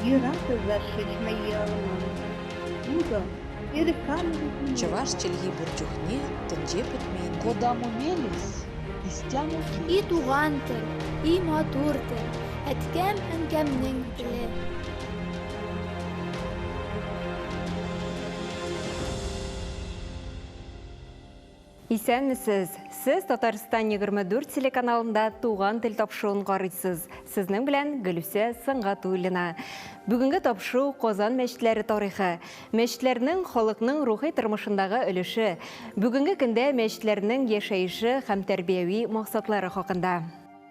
Йыратызар шешмәйялынан. Буда, Чаваш челги бурчухне тынже путмейн. Кодаму мелис, истяму И туган тел, и матур тел, әткәм әнкәмнең теле. Исәнмесез, сіз Татарстан 24 телеканалында туған тел тапшуын қарайсыз. Сізнің білән Гүлүсә Сыңғатуллина. Бүгінгі тапшу Қозан мәчетләре тарихы. Мәчетләрнең халыкның рухи тормышындағы өлеше. Бүгінгі көндә мәчетләрнең яшәеше һәм тәрбияви мақсатлары хакында.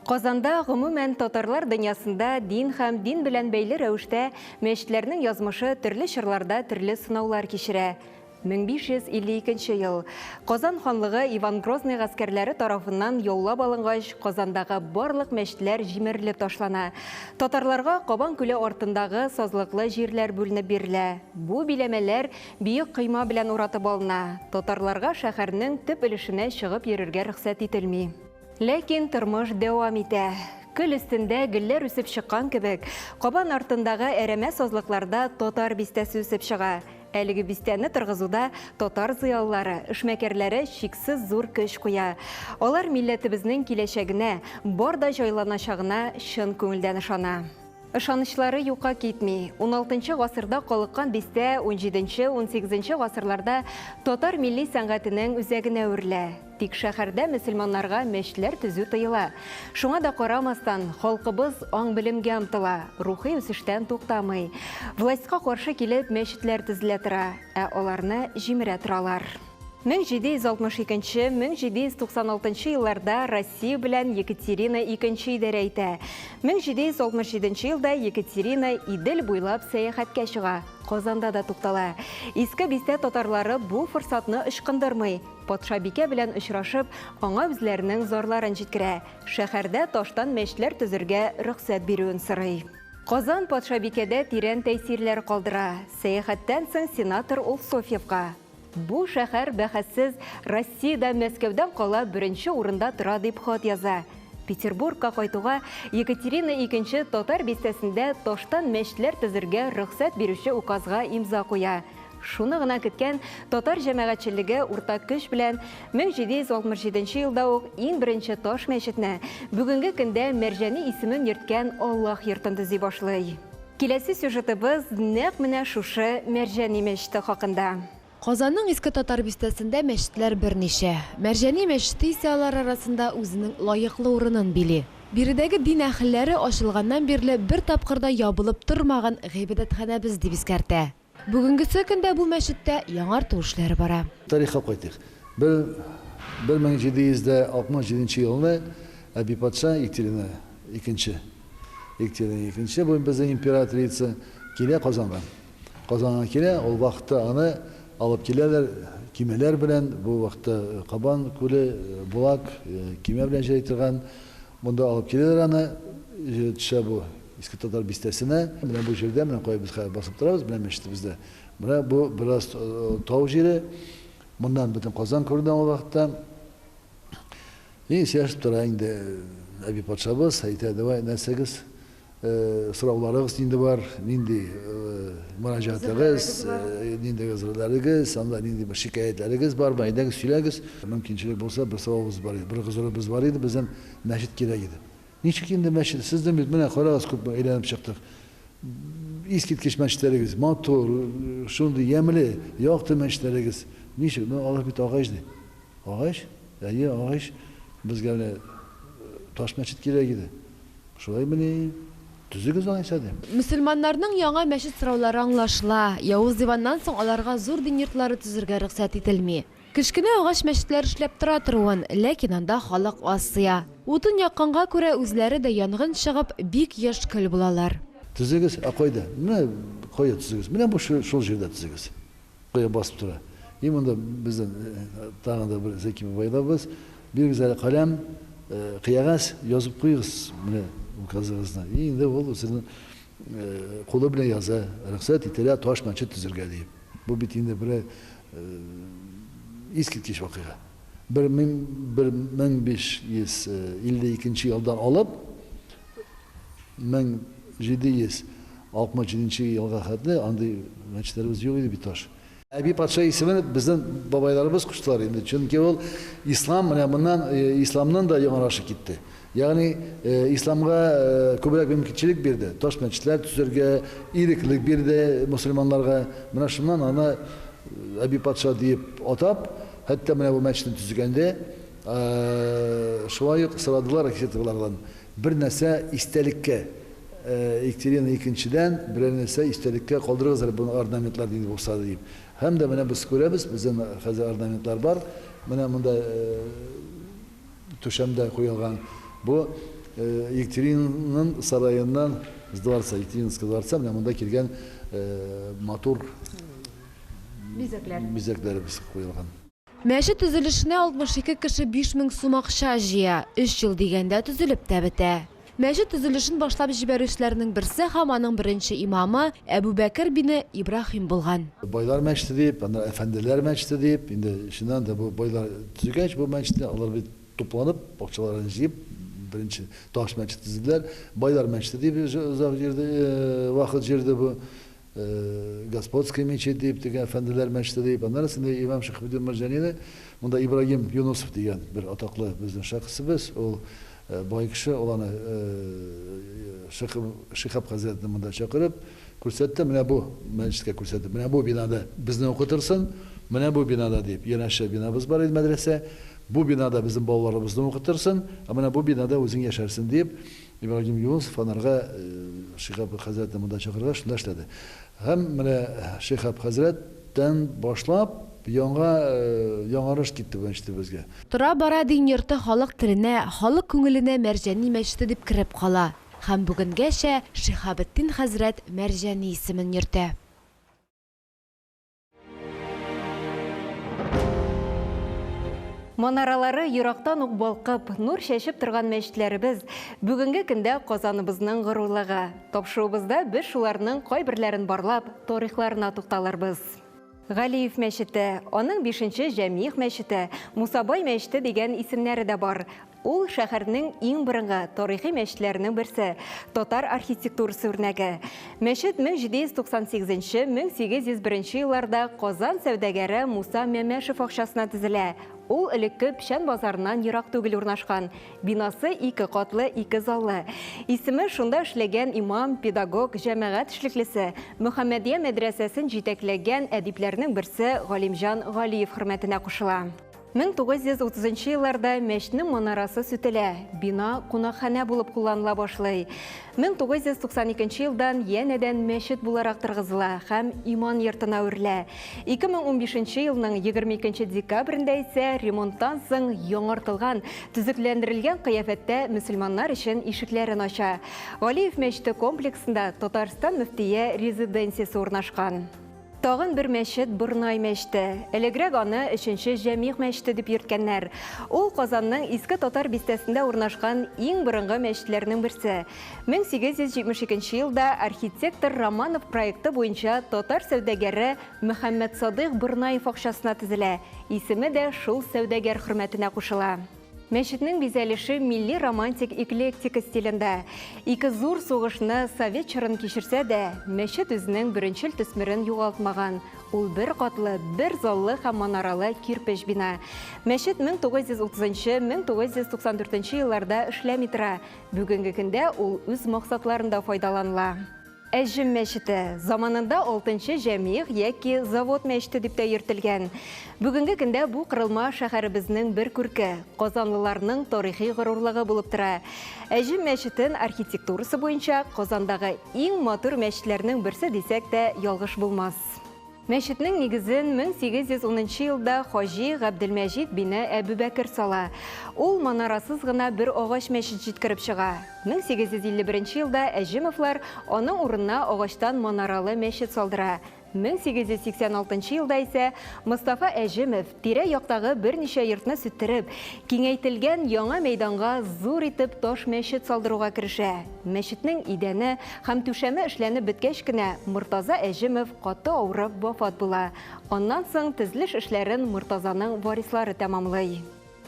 Казанда гомумән татарлар дөньясында дин һәм дин белән бәйле рәвештә мәчетләрнең язмышы төрле чорларда төрле сынаулар кичерә. 1552 ел. Казан ханлыгы Иван Грозный гаскәрләре тарафыннан яулап алынгач, Казандагы барлык мәчетләр җимерелеп ташлана. Татарларга Кабан күле артындагы сазлыклы җирләр бүленеп бирелә. Бу биләмәләр биек кыйма белән уратып алына. Татарларга шәһәрнең төп өлешенә чыгып йөрергә рөхсәт ителми. Ләкин тормыш дәвам итә. Көл өстендә гөлләр үсеп чыккан кебек, Кабан артындагы әрәмә сазлыкларда татар бистәсе үсеп чыга. Әлеге бистәне торгызуда татар зыялылары, эшмәкәрләре чиксез зур көч куя. Алар милләтебезнең киләчәгенә, бар да җайланачагына чын күңелдән ышана. Ышанычлары юкка китми. 16 гасырда калыккан бистә 17-18 гасырларда татар милли сәнгатенең үзәгенә үрелә. Тик шәһәрдә мөселманнарга мәчетләр төзү тыела. Шуңа да карамастан, халкыбыз аң белемгә омтыла, рухи үсештән туктамый. Властька каршы килеп мәчетләр төзелә тора, ә аларны җимерә торалар. 1762-1796 елларда Россия белән Екатерина II идарә итә. 1767 елда Екатерина Идел буйлап сәяхәткә чыга. Казанда да туктала. Иске бистә татарлары бу форсатны ычкындырмый. Патша бикә белән очрашып, аңа үзләренең зарларын җиткерә. Шәһәрдә таштан мәчетләр төзергә рөхсәт бирүен сорый. Казан патша бикәдә тирән тәэсирләр калдыра. Сәяхәттән соң сенатор Улсофьевка: «Бу шәһәр бәхәссез Россиядә Мәскәүдән кала беренче урында тора» дип хат яза. Петербургка кайтуга Екатерина II татар бистәсендә таштан мәчетләр төзергә рөхсәт бирүче указга имза куя. Шуны гына көткән татар җәмәгатьчелеге уртак көч белән 1767 елда ук иң беренче таш мәчетне, бүгенге көндә Мәрҗани исемен йөрткән Аллаһ йортын төзи башлый. Киләсе сюжетыбыз нәкъ менә шушы Мәрҗани мәчете хакында. Казанның иске татар бистәсендә мәчетләр берничә. Мәрҗани мәчете исә алар арасында үзенең лаеклы урынын били. Биредәге дин әһелләре ачылганнан бирле бер тапкырда ябылып тормаган гыйбадәтханәбез дип искәртә. Бүгенгесе көндә бу мәчеттә яңарту эшләре бара. Тарихка кайтыйк. 1767 елны Әби патша Екатерина II бу безнең императрица килә Казанга. Казанга килә, ул вакытта аны алып киләләр кимәләр белән, бу вакытта Кабан күле булак кимә белән җәй торган. Монда алып киләләр аны, төшә бу иске татар бистәсенә. Менә бу җирдә, менә кая без басып торабыз, менә мәчетебездә. Менә бу бераз тау җире. Моннан бөтен Казан күренә ул вакытта. Сөйләшеп тора инде Әби патшабыз, әйтә, давай нәрсәгез, сорауларыгыз нинди бар, нинди мөрәҗәгатьләрегез, нинди гызырларыгыз, анда нинди бер шикаятьләрегез бар, әйдәгез сөйләгез. Мөмкинчелек булса, бер савабыз бар иде, бер гызырыбыз бар иде, бездән мәчет кирәк иде. Ничек инде мәчет? Сездән бит менә карагыз, күп әйләнеп чыктык. Искиткеч мәчетләрегез, матур, шундый ямьле, якты мәчетләрегез. Ничек? Алар бит агач ди. Агач? Әйе, агач. Безгә таш мәчет кирәк иде. Шулай менә төзегез аңсады. Мөселманнарның яңа мәчет сораулары аңлашыла. Явыз Иваннан соң аларга зур дин йортлары төзергә рөхсәт ителми. Кечкенә агач мәчетләр эшләп тора торган, ләкин анда халык аз сыя. Утын якканга күрә үзләре дә янгын чыгып, бик еш көл булалар. Төзегез, кайда? Менә кая төзегез? Менә бу шул җирдә төзегез. Кая басып тора. И монда бездән тагын да бер зәки байлабыз. Бирегез әле каләм, кыягыз, язып куйгыз менә указыгызны. Инде ул сезнең кулы белән яза, рөхсәт ителә таш мәчет төзергә дип. Бу бит инде бер искиткеч вакыйга. 1552 елдан алып 1700 67 елга хәтле андый мәчетләребез юк иде бит аш. Әби патша исемен безнең бабайларыбыз куштылар инде. Чөнки ул ислам менә моннан исламнан да яңарашы китте. Ягъни исламга күбрәк мөмкинчелек бирде. Таш мәчетләр төзергә, иреклек бирде мусульманларга. Менә шуннан аны Әби патша дип атап, хәтта менә бу мәчетне төзегәндә шулай ук сорадылар архитекторлардан бер нәрсә истәлеккә Екатерина II-дән бер нәрсә истәлеккә калдырыгыз бу орнаментлар дип булса дип. Һәм дә менә без күрәбез, безнең хәзер орнаментлар бар. Менә монда түшәмдә куелган. Бу Екатеринаның сараеннан дворца, Екатерининский дворца, менә монда килгән матур бизәкләребез куелган. Мәчет төзелешенә 62 кеше 5000 сум акча җыя, 3 ел дигәндә төзелеп тә бетә. Мәчет төзелешен башлап җибәрүчеләрнең берсе һәм аның беренче имамы Әбүбәкер бине Ибраһим булган. Байлар мәчете дип, анда әфәнделәр мәчете дип, инде шуннан да бу байлар төзегәч бу мәчетне алар бит тупланып, бакчаларын җыеп, беренче таш мәчет төзеделәр. Байлар мәчете дип узак җирдә вакыт җирдә бу Господская мечеть дип, теге әфәнделәр мәчете дип, аннарысында имам Шәйхетдин Марҗанине, монда Ибраһим Юнусов дигән бер атаклы безнең шәхсебез, ул бай кеше, ул аны Шиһаб хәзрәтне монда чакырып, күрсәтте, менә бу мәчеткә күрсәтте, менә бу бинада безне укытырсың, менә бу бинада дип, янәшә бинабыз бар иде мәдрәсә, бу бинада безнең балаларыбызны укытырсың, менә бу бинада үзең яшәрсең дип, Ибраһим Юнусов анарга Шиһаб хәзрәтне монда чакырга шунда эшләде. Һәм менә Шиһаб хәзрәттән башлап яңарыш китте мәчетебезгә. Тора бара дин йорты халык теленә, халык күңеленә Мәрҗани мәчете дип кирип кала. Һәм бүгенгәчә Шиһабетдин хәзрәт Мәрҗани исемен йөртә. Манаралары ерактан ук балкып, нур шәшеп торган мәчетләребез бүгенге көндә Казаныбызның горурлыгы. Тапшыруыбызда без шуларның кайберләрен барлап, тарихларына тукталырбыз. Галиев мәчете, аның 5-нче Җәмигъ мәчете, Мусабай мәчете дигән исемнәре дә бар. Ул шәһәрнең иң борынгы тарихи мәчетләренең берсе, татар архитектурасы үрнәге. Мәчет 1798-1801 елларда Казан сәүдәгәре Муса Мәмәшев акчасына төзелә. Ул элекке Печән базарыннан ерак түгел урнашкан. Бинасы 2 катлы, 2 заллы. Исеме шунда эшләгән имам, педагог, җәмәгать эшлеклесе, Мөхәммәдия мәдрәсәсен җитәкләгән әдипләрнең берсе Галимҗан Галиев хөрмәтенә кушыла. 1930 елларда мәчетнең манарасы сүтелә, бина кунакханә булып кулланыла башлый. 1992 елдан янәдән мәчет буларак торгызыла һәм иман йортына үрелә. 2015 елның 22 декабрендә исә ремонттан соң яңартылган, төзекләндерелгән кыяфәттә мөселманнар өчен ишекләрен ача. Галиев мәчете комплексында Татарстан мөфтие резиденциясе урнашкан. Тагын бер мәчет Борнай мәчете. Элегрәк аны 3-нче Җәмигъ мәчете дип йөрткәннәр. Ул Казанның иске татар бистәсендә урнашкан иң борынгы мәчетләрнең берсе. 1872 елда архитектор Романов проекты буенча татар сәүдәгәре Мөхәммәд Садыйк Борнаев акчасына төзелә. Исеме дә шул сәүдәгәр хөрмәтенә кушыла. Мәчетнең бизәлеше милли романтик эклектика стилендә. Ике зур сугышны совет чорын кичерсә дә, мәчет үзенең беренчел төсмерен югалтмаган. Ул бер катлы, бер заллы һәм манаралы кирпеч бина. Мәчет 1930-1994 елларда эшләми тора. Бүгенге көндә ул үз максатларында файдаланыла. Әҗем мәчете заманында 6-нчы Җәмигъ яки завод мәчете дип тә йөртелгән. Бүгенге көндә бу кырылма шәһәребезнең бер күрке, казанлыларның тарихи горурлыгы булып тора. Әҗем мәчетен архитектурасы буенча Казандагы иң матур мәчетләрнең берсе дисәк тә ялгыш булмас. Мәчетнең нигезен 1810 елда Хаҗи Габделмәҗид бине Әбүбәкер сала. Ул манарасыз гына бер агач мәчет җиткереп чыга. 1851 елда Әҗемовлар аның урынына агачтан манаралы мәчет салдыра. 1886 елда исә Мустафа Әҗемов тирә яктагы берничә йортны сүттереп, киңәйтелгән яңа мәйданга зур итеп таш мәчет салдыруга керешә. Мәчетнең идәне һәм түшәме эшләнеп беткәч кенә Мортаза Әҗемов каты авырып вафат була. Аннан соң төзелеш эшләрен Мортазаның варислары тәмамлый.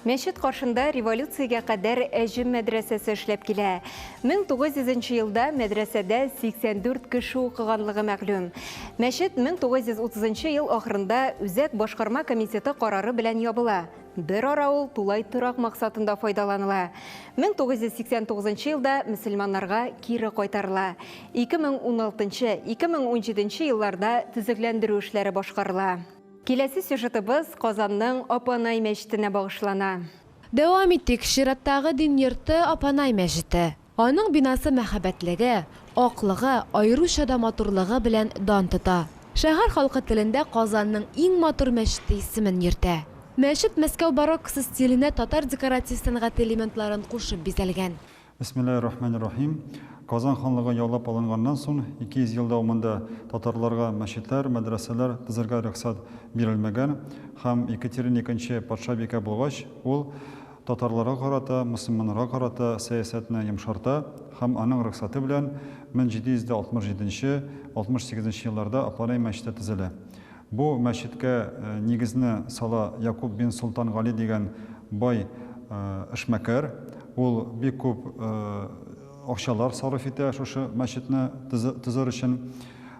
Мәчет каршында революцияга кадәр әҗем мәдрәсәсе эшләп килә. 1900 елда мәдрәсәдә 84 кеше укыганлыгы мәгълүм. Мәчет 1930 ел ахырында Үзәк башкарма комитеты карары белән ябыла. Бер ара ул тулай торак максатында файдаланыла. 1989 елда мөселманнарга кире кайтарыла. 2016-2017 елларда төзекләндерү эшләре башкарыла. Киләсе сюжетыбыз Казанның Апанай мәчетенә багышлана. Дәвам иттек чираттагы дин йорты Апанай мәчете. Аның бинасы мәхәббәтлеге, аклыгы, аеруча да матурлыгы белән дан тота. Шәһәр халкы телендә Казанның иң матур мәчете исемен йөртә. Мәчет Мәскәү бароккосы стиленә татар декоратив сәнгать элементларын кушып бизәлгән. Бисмиллахир-рахманир-рахим. Казан ханлыгы яулап алынганнан соң 200 ел дәвамында татарларга мәчетләр, мәдрәсәләр төзергә рөхсәт бирелмәгән һәм Екатерина II патша булгач, ул татарларга карата, мөселманнарга карата сәясәтне йомшарта һәм аның рөхсәте белән 1767-68 елларда Апанай мәчете төзелә. Бу мәчеткә нигезне сала Якуб бин Султан Гали дигән бай эшмәкәр. Ул бик күп акчалар сарыф итә шушы мәчетне төзер өчен.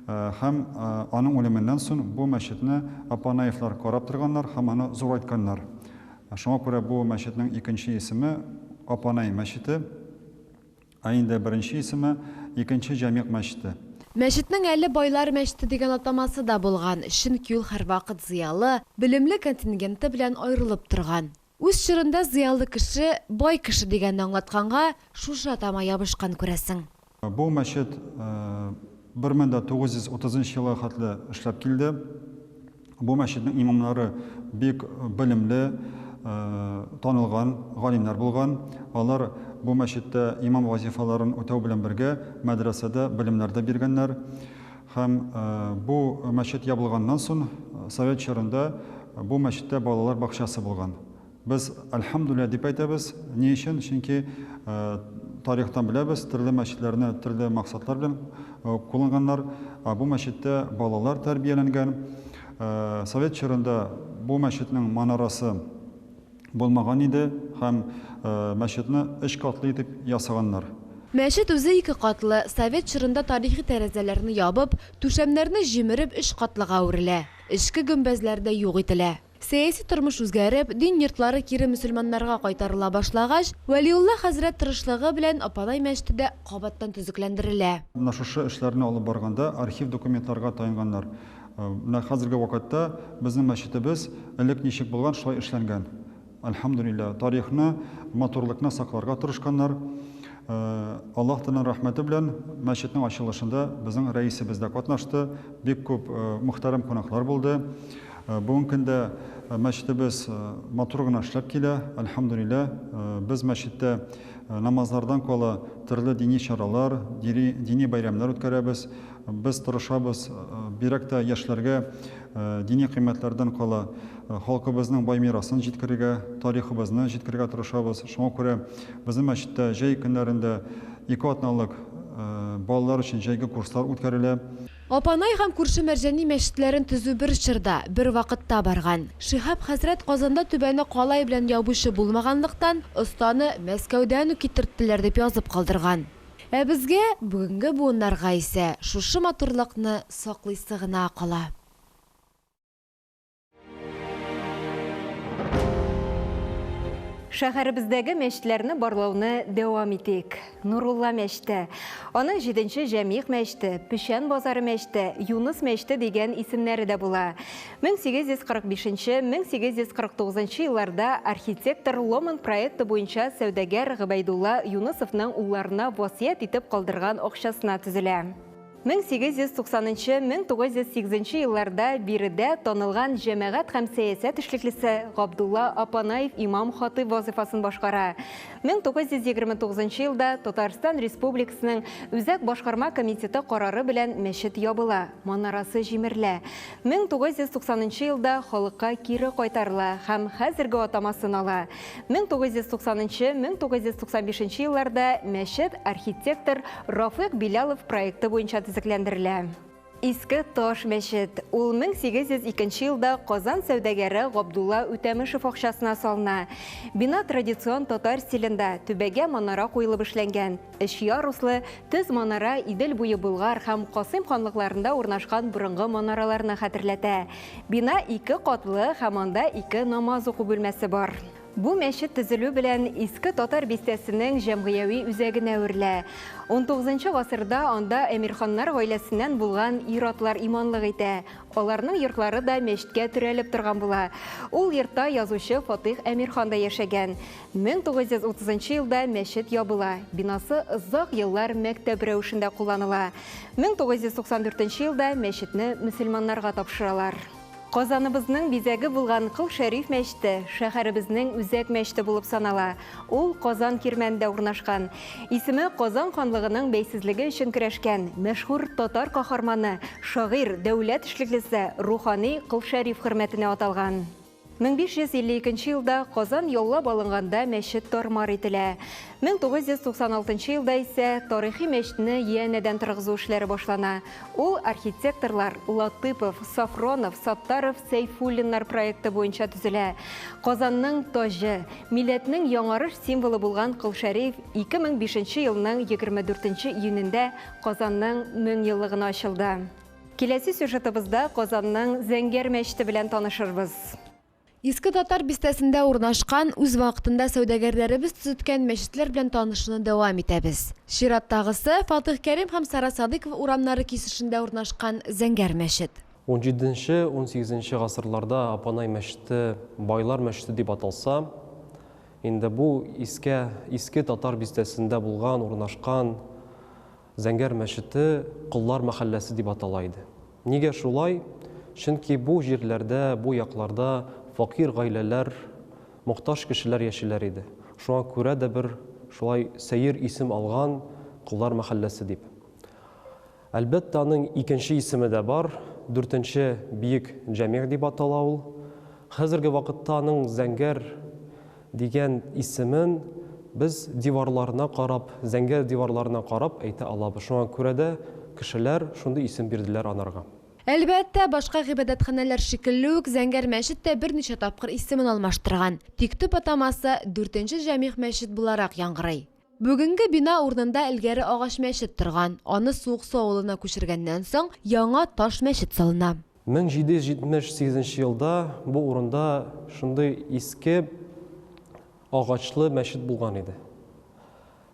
Һәм аның үлеменнән соң бу мәчетне Апанаевлар карап торганнар һәм аны зурайтканнар. Шуңа күрә бу мәчетнең икенче исеме Апанай мәчете, ә инде беренче исеме икенче Җәмигъ мәчете. Мәчетнең әле байлар мәчете дигән атамасы да булган, чөнки ул һәрвакыт зыялы, белемле контингенты белән аерылып торган. Үз чорында зыялы кеше, бай кеше дигәнне аңлатканга, шушы атама ябышкан күрәсең. Бу мәчет 1930 елга хәтле эшләп килде. Бу мәчетнең имамнары бик белемле, танылган галимнәр булган. Алар бу мәчеттә имам вазифаларын үтәү белән бергә мәдрәсәдә белемнәрдә биргәннәр. Һәм бу мәчет ябылганнан соң Совет чорында бу мәчеттә балалар бакчасы булган. Без альхамдулилля дип әйтәбез. Ни өчен? Чөнки тарихтан беләбез, төрле мәчетләрне төрле максатлар белән кулланганнар. Бу мәчеттә балалар тәрбияләнгән. Совет чорында бу мәчетнең манарасы булмаган иде һәм мәчетне 3 катлы итеп ясаганнар. Мәчет үзе 2 катлы, Совет чорында тарихи тәрәзәләрне ябып, түшәмнәрне җимереп 3 катлыга үрелә. Эчке гөмбәзләрдә юк ителә. Сәяси тормыш үзгәреп, дин йортлары кире мөселманнарга кайтарыла башлагач, Вәлиулла хәзрәт тырышлыгы белән Апанай мәчете кабаттан төзекләндерелә. Шушы эшләрне алып барганда архив документларга таянганнар. Хәзерге вакытта безнең мәчетебез элек ничек булган, шулай эшләнгән. Альхамдулилля, тарихны, матурлыкны сакларга тырышканнар. Аллаһның рәхмәте белән мәчетнең ачылышында безнең рәисебез дә катнашты. Бик күп мөхтәрәм кунаклар булды. Бүгенге көндә мәчетебез матур гына эшләп килә. Альхамдулилля, без мәчеттә намазлардан кала төрле дини чаралар, дини бәйрәмнәр үткәрәбез. Без тырышабыз бирәк тә яшьләргә дини кыйммәтләрдән кала халкыбызның бай мирасын җиткерергә, тарихыбызны җиткерергә тырышабыз. Шуңа күрә безнең мәчеттә җәй көннәрендә 2 атналык балалар өчен җәйге курслар үткәрелә. Апанай һәм күрше мәрҗәни мәчетләрен төзү бер чорда, бер вакытта барган. Шиһаб хәзрәт Казанда түбәне калай белән ябучы булмаганлыктан, останы Мәскәүдән үк китерттеләр дип язып калдырган. Ә безгә бүгенге буыннарга исә шушы матурлыкны саклыйсы гына кала. Шәһәребездәге мәчетләрне барлауны дәвам итик. Нурулла мәчете, аның 7-нче Җәмигъ мәчете, Пешән базары мәчете, Юныс мәчете дигән исемнәре дә була. 1845-1849 елларда архитектор Ломан проекты буенча сәүдәгәр Гыбайдулла Юнысовның улларына васыять итеп калдырган акчасына төзелә. 1890-1908 елларда биредә танылган җәмәгать һәм сәясәт эшлеклесе Габдулла Апанаев имам-хатыйб вазифасын башкара. 1929 елда Татарстан Республикасының Үзәк башкарма комитеты карары белән мәчет ябыла, манарасы җимерелә. 1990 елда халыкка кире кайтарыла һәм хәзерге атамасын ала. 1990-1995 елларда мәчет архитектор Рафык Билалов проекты буенча төзекләндерелә. Иске Тош мәчет. Ул 1802 елда Казан сәүдәгәре Габдулла Үтәмешев акчасына салына. Бина традицион татар стилендә, түбәгә манара куелып эшләнгән. 3 яруслы төз манара Идел буе Болгар һәм Касыйм ханлыкларында урнашкан борынгы манараларны хәтерләтә. Бина 2 катлы һәм анда 2 намаз уку бүлмәсе бар. Бу мәчет төзелү белән иске татар бистәсенең җәмгыяви үзәгенә әверелә. 19 гасырда анда Әмирханнар гаиләсеннән булган ир-атлар иманлык итә. Аларның йортлары да мәчеткә төрәлеп торган була. Ул йортта язучы Фатих Әмирхан да яшәгән. 1930 елда мәчет ябыла. Бинасы озак еллар мәктәп рәвешендә кулланыла. 1994 елда мәчетне мөселманнарга тапшыралар. Казаныбызның бизәге булган Кыл Шәриф мәчете шәһәребезнең үзәк мәчете булып санала. Ул Казан кирмәнендә урнашкан. Исеме Казан ханлыгының бәйсезлеге өчен көрәшкән мәшһүр татар каһарманы, шагыйрь, дәүләт эшлеклесе Рухани Кыл Шәриф хөрмәтенә аталган. 1552 елда Казан яулап алынганда мәчет тармар ителә. 1996 елда исә тарихи мәчетне янәдән торгызу эшләре башлана. Ул архитекторлар Латыпов, Сафронов, Саттаров, Сейфуллиннар проекты буенча төзелә. Казанның таҗы, милләтнең яңарыш символы булган Кыл Шәриф 2005 елның 24 июнендә Казанның 1000 еллыгына ачылды. Киләсе сюжетыбызда Казанның Зәңгәр мәчете белән танышырбыз. Иске татар бистәсендә урнашкан, үз вакытында сәүдәгәрләребез төзеткән мәчетләр белән танышуны дәвам итәбез. Чираттагысы Фатих Кәрим һәм Сара Садыйков урамнары кисешендә урнашкан Зәңгәр мәчет. 17-18 гасырларда Апанай мәчете байлар мәчете дип аталса, инде бу иске татар бистәсендә булган, урнашкан Зәңгәр мәчете Куллар мәхәлләсе дип атала иде. Нигә шулай? Чөнки бу җирләрдә, бу якларда факир гаиләләр, мохтаҗ кешеләр яшиләр иде. Шуңа күрә дә бер шулай сәер исем алган Куллар мәхәлләсе дип. Әлбәттә, аның икенче исеме дә бар, 4-нче биек җәмигъ дип атала ул. Хәзерге вакытта аның Зәңгәр дигән исемен без диварларына карап, Зәңгәр диварларына карап әйтә алабыз. Шуңа күрә дә кешеләр шундый исем бирделәр анарга. Әлбәттә, башка гыйбадәтханәләр шикелле үк Зәңгәр мәчет тә берничә тапкыр исемен алмаштырган. Тик төп атамасы 4-нче җәмигъ мәчет буларак яңгырый. Бүгенге бина урынында элгәре агач мәчет торган. Аны Суыксу авылына күчергәннән соң яңа таш мәчет салына. 1778 елда бу урында шундый иске агачлы мәчет булган иде.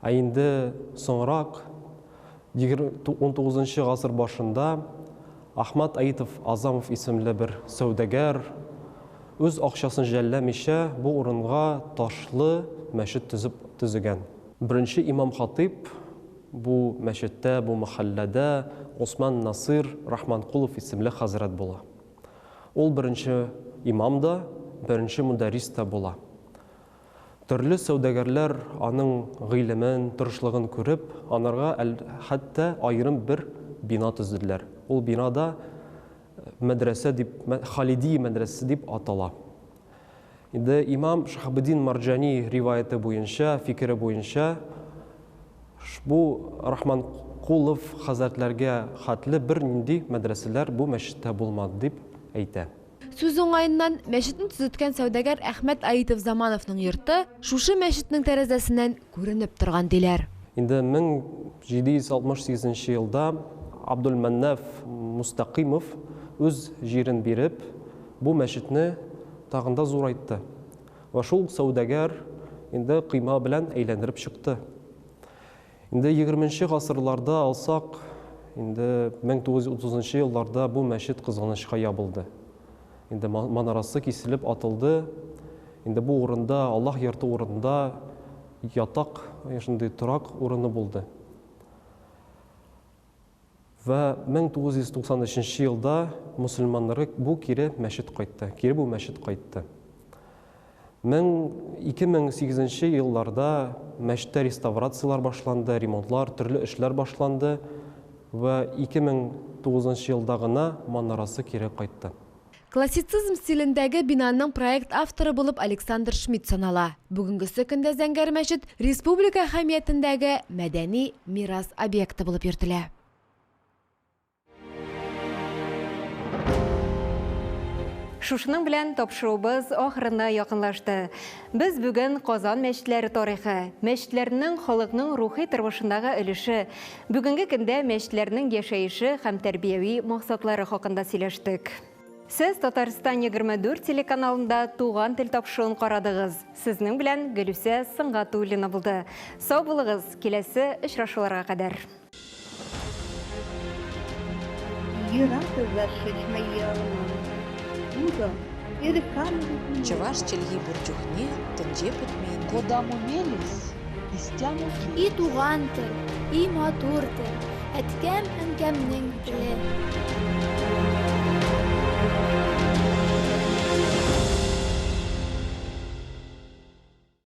Ә инде соңрак 19 гасыр башында Ахмат Аитов Азамов исемле бер сәүдәгәр үз акчасын жәлләмичә бу урынга ташлы мәчет төзегән. Беренче имам хатип бу мәчеттә, бу мәхәлләдә Осман Насир Рахманкулов исемле хәзрәт була. Ул беренче имам да, беренче мударрис та була. Төрле сәүдәгәрләр аның гыйлемен, тырышлыгын күреп, анарга хәтта аерым бер бина төзеделәр. Ул бинада мәдрәсә дип, Халиди мәдрәсәсе дип атала. Инде имам Шахабуддин Марджани риваяты буенча, фикере буенча, бу Рахманкулов хәзрәтләргә хәтле бер нинди мәдрәсәләр бу мәчеттә булмады дип әйтә. Сүз уңайыннан мәчетне төзеткән сәүдәгәр Әхмәт Аитов Замановның йорты шушы мәчетнең тәрәзәсеннән күренеп торган диләр. Инде 1768 елда Абдулманнаф Мустақимов үз җирен биреп, бу мәчетне тагында зурайтты. Ва шул сәүдәгәр инде кыйма белән әйләндереп чыкты. Инде 20нче гасырларда алсак, инде 1930 елларда бу мәчет кызганычка ябылды. Инде манарасы киселеп атылды. Инде бу урында, Аллаһ йорты урында ятак, шундый торак урыны булды. Ва 1993 елда мусульманнар бу кире мәчет кайтты. Кире бу мәчет кайтты. 2008 елларда мәчеттә реставрациялар башланды, ремонтлар, төрле эшләр башланды ва 2009 елда гына манарасы кире кайтты. Классицизм стилендәге бинаның проект авторы булып Александр Шмидт санала. Бүгенгесе көндә Зәңгәр мәчет республика әһәмиятендәге мәдәни мирас объекты булып йөртелә. Шушының белән тапшыруыбыз ахырына якынлашты. Без бүген Казан мәчетләре тарихы, мәчетләрнең халыкның рухи тормышындагы өлеше, бүгенге көндә мәчетләрнең яшәеше һәм тәрбияви максатлары хакында сөйләштек. Сез Татарстан 24 телеканалында туган тел тапшыруын карадыгыз. Сезнең белән Гөлүсә Сыңгатуллина булды. Сау булыгыз, киләсе очрашуларга кадәр. Йөрәк зәршешмәйе. Ну-ка, иреккан. Чуваш чилги бурчухне тынже путмейнде. Куда мумелис, истяму И туган тел, и матур тел, әткәм әнкәмнең теле.